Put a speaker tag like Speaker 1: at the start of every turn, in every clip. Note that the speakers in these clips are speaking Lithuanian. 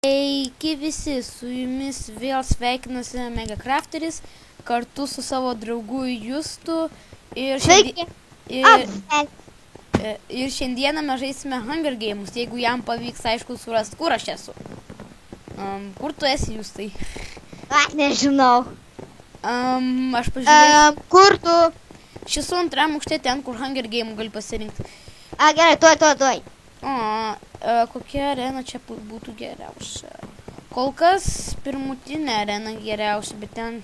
Speaker 1: Sveiki visi, su jumis vėl sveikinasi Mega Crafteris kartu su savo draugu Justu ir šiandieną mes žaisime Hunger Games, jeigu jam pavyks, aišku, surasti, kur aš esu. Kur tu esi, Justai?
Speaker 2: Nežinau.
Speaker 1: Aš pažiūrėjau.
Speaker 2: Kur tu?
Speaker 1: Aš esu antram aukšte ten, kur Hunger Games gali pasirinkti.
Speaker 2: Gerai, tuoj.
Speaker 1: Kokia arena čia būtų geriausia? Kol kas pirmutinė arena geriausia, bet ten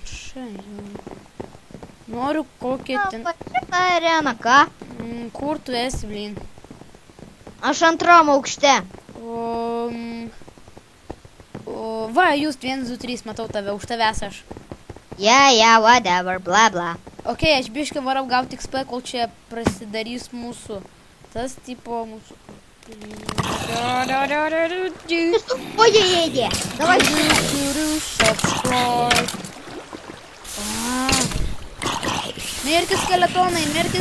Speaker 1: noriu kokią ten...
Speaker 2: Šitą areną, ką?
Speaker 1: Kur tu esi, blin?
Speaker 2: Aš antram aukšte.
Speaker 1: Va, jūs 1, 2, 3, matau tave, už tavęs aš.
Speaker 2: Yeah, whatever, bla bla.
Speaker 1: Ok, aš biškai varau gauti XP, kol čia prasidarys mūsų. Tas tipo mūsų...
Speaker 2: Ojej, давай.
Speaker 1: Mirki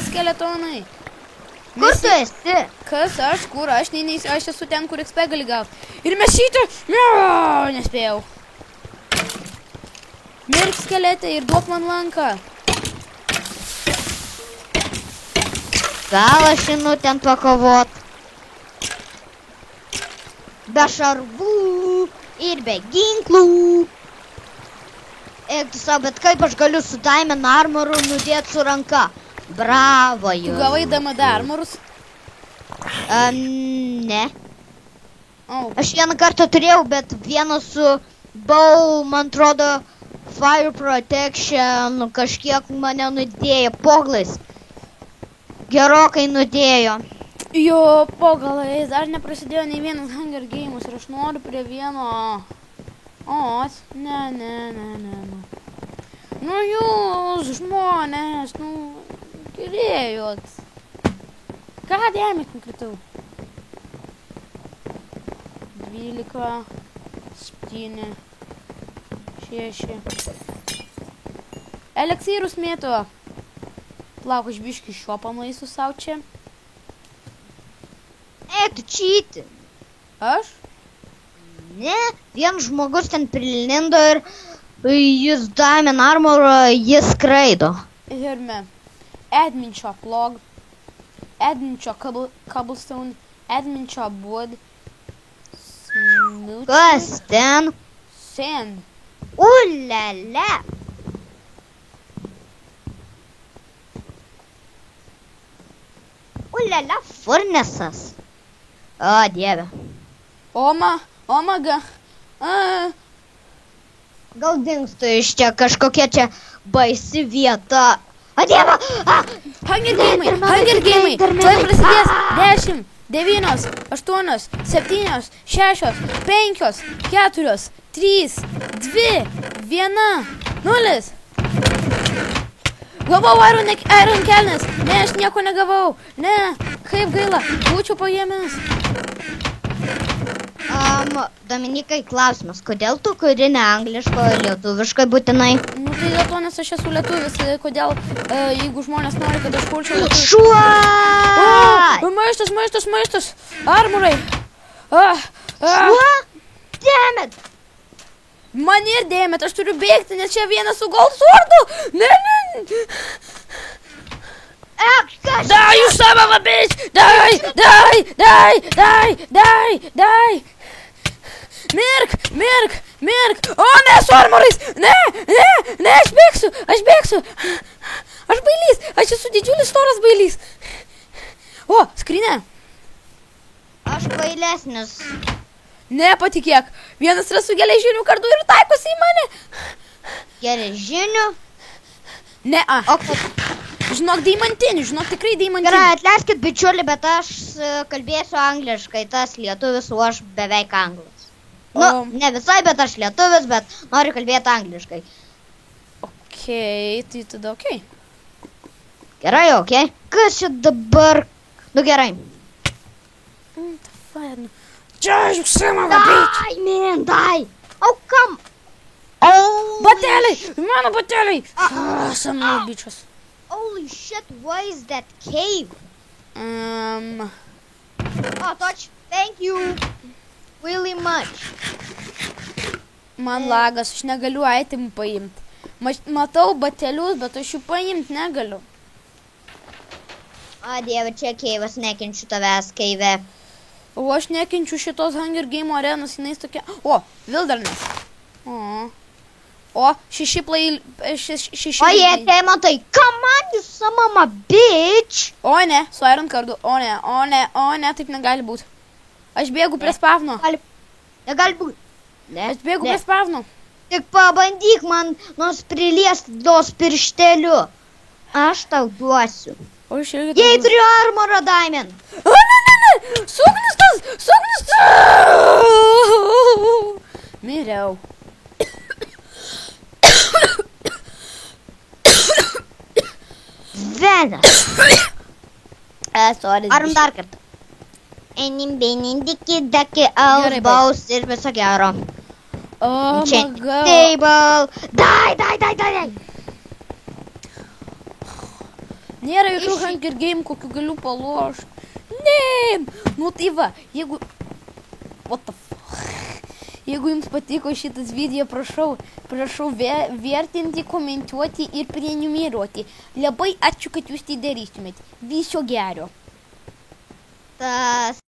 Speaker 1: skeletonai.
Speaker 2: Kur tu esi?
Speaker 1: Kas aš, kur aš, aš esu ten, kur XP gali gauti. Ir mes šitą, nespėjau. Mirk skeletą ir duok man lanką.
Speaker 2: Gal aš einu ten pakovot. Be šarvų ir be ginklų. Eik tu savo, bet kaip aš galiu su Diamond Armoru nudėti su ranka? Bravo jūs.
Speaker 1: Tu gavai DMD armorus?
Speaker 2: Ne. Aš vieną kartą turėjau, bet vieną su bow, man atrodo, fire protection, kažkiek mane nudėjo poglais. Gerokai nudėjo.
Speaker 1: Jo, pogalais, dar neprasidėjo nei vienas Hunger Games ir aš noriu prie vieno. Ne. Nu jūs, žmonės, gerėjot. Ką dėmėt nukritau? 12, 7, 6. Eliksyrus mėto. Plauk, aš biškį šio pamaisu sau čia.
Speaker 2: Tu čyti.
Speaker 1: Aš?
Speaker 2: Ne, vienas žmogus ten prilindo ir jis Diamond Armor, jis skraido.
Speaker 1: Hirme. Admin shop log. Admin shop cobblestone. Admin shop wood.
Speaker 2: Kas ten?
Speaker 1: Sand.
Speaker 2: Ulala. Ulala, furnesas. O, dieve.
Speaker 1: Omaga.
Speaker 2: Gal dingstu iš čia kažkokia čia baisi vieta. O, dieve.
Speaker 1: Hunger Games. Tuoj prasidės 10, 9, 8, 7, 6, 5, 4, 3, 2, 1, 0. Gavau Iron kelnes. Ne, aš nieko negavau. Ne, kaip gaila. Būčiau paėmęs.
Speaker 2: Dominikai, klausimas, kodėl tu kuri ne angliško ir lietuviškai būtinai?
Speaker 1: Nu tai dėl to, nes aš esu lietuvis. Kodėl, jeigu žmonės nori, kad aš kurčiau lietuvis?
Speaker 2: Šuo!
Speaker 1: Maištas. Armorai.
Speaker 2: Šuo? Dammit!
Speaker 1: Man ir dėmėt, aš turiu bėgti, nes čia vienas su gold swordu. Ne. Die, you son of a bitch! Die! Mirk! O, ne, su armorais! Ne, aš bėgsiu! Aš bailys, aš esu didžiulis storas bailys. O, skrinė.
Speaker 2: Aš bailesnis.
Speaker 1: Ne, patikėk, vienas yra su geležiniu kardu ir taikosi į mane.
Speaker 2: Geležiniu?
Speaker 1: Ne,
Speaker 2: O kad...
Speaker 1: Žinok, tikrai deimantinį.
Speaker 2: Gerai, atleiskit, bičiuli, bet aš kalbėsiu angliškai, tas lietuvis, o aš beveik anglas. Ne visai, bet aš lietuvis, bet noriu kalbėti angliškai.
Speaker 1: Okei, tai tada okei.
Speaker 2: Gerai, okei. Kas čia dabar? Nu gerai.
Speaker 1: Čia, son of a bitch!
Speaker 2: Die, man, die! Oh, come!
Speaker 1: Bateliai! Mano bateliai! Some little bitches.
Speaker 2: Holy shit, why is that cave? Oh, touch. Thank you. Really much.
Speaker 1: Man lagas, aš negaliu itemų paimti. Matau batelius, bet aš jų paimti negaliu.
Speaker 2: O dieve, čia keivas, nekenčiu tavęs, keive.
Speaker 1: O aš nekenčiu šitos Hunger Game arenos, jinai tokia... O, Wilderness. O, 6
Speaker 2: Oje, tai matai, come on, you son of a bitch.
Speaker 1: O ne, su Iron kardu. O ne, taip negali būti. Aš bėgu prie spavno.
Speaker 2: Negali būti.
Speaker 1: Aš bėgu prie spavno.
Speaker 2: Tik pabandyk man nors priliesti dos piršteliu. Aš tau duosiu.
Speaker 1: O aš irgi...
Speaker 2: Jei turiu armorą, Diamond.
Speaker 1: O, ne. Sugnis tas. Miriau.
Speaker 2: Venas.
Speaker 1: Sorry.
Speaker 2: Arum dar kartą. Enim benin diki daki ausbaus ir viso gero.
Speaker 1: Oh my god.
Speaker 2: Table. Dai.
Speaker 1: Nėra jokių Hunger Game, kokių galiu palošti. Ne. Nu tai va, jeigu... What the fuck? Jeigu jums patiko šitas video, prašau vertinti, komentuoti ir prenumeruoti. Labai ačiū, kad jūs tai darystumėt. Viso gero.
Speaker 2: Tas